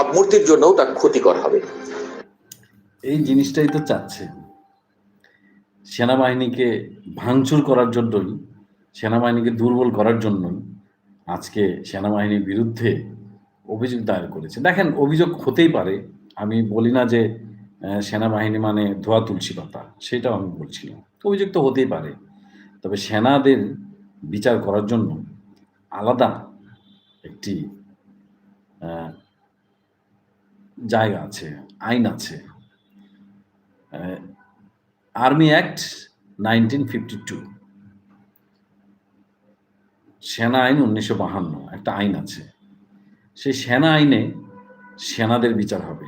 ভাবমূর্তির জন্যও তা ক্ষতিকর হবে। এই জিনিসটাই তো চাচ্ছে। সেনাবাহিনীকে ভাঙচুর করার জন্যই, সেনাবাহিনীকে দুর্বল করার জন্যই আজকে সেনাবাহিনীর বিরুদ্ধে অভিযোগ দায়ের করেছে। দেখেন, অভিযোগ হতেই পারে। আমি বলি না যে সেনাবাহিনী মানে ধোয়া তুলসী পাতা, সেটাও আমি বলছি না। অভিযোগ তো হতেই পারে। তবে সেনাদের বিচার করার জন্য আলাদা একটি জায়গা আছে, আইন আছে। আর্মি অ্যাক্ট 1952, সেনা আইন 1952, একটা আইন আছে। সেই সেনা আইনে সেনাদের বিচার হবে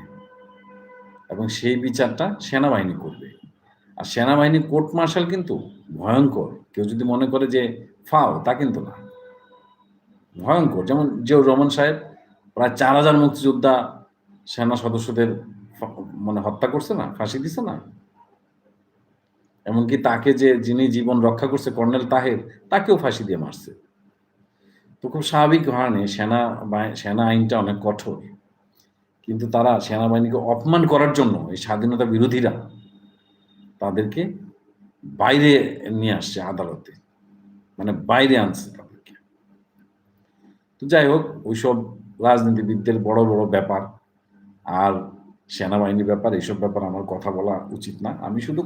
এবং সেই বিচারটা সেনাবাহিনী করবে। আর সেনাবাহিনীর কোর্ট মার্শাল কিন্তু ভয়ঙ্কর। কেউ যদি মনে করে যে ফাও, তা কিন্তু না। ভয়ঙ্কর। যেমন জিয়াউর রহমান সাহেব প্রায় 4000 মুক্তিযোদ্ধা সেনা সদস্যদের মানে হত্যা করছে না, ফাঁসি দিছে না? এমনকি তাকে যিনি জীবন রক্ষা করছে কর্নেল তাহের, তাকেও ফাঁসি দিয়ে মারছে। তো খুব স্বাভাবিক কারণে সেনা আইনটা অনেক কঠোর। কিন্তু তারা সেনাবাহিনীকে অপমান করার জন্য এই স্বাধীনতা বিরোধীরা তাদেরকে বাইরে নিয়ে আসছে আদালতে। মানে বাইরে আনছে তাদেরকে। তো যাই হোক, ওইসব রাজনীতিবিদদের বড়, বড় ব্যাপার। আর সেনাবাহিনীর ব্যাপার, এইসব ব্যাপার আমার কথা বলা উচিত না। আমি শুধু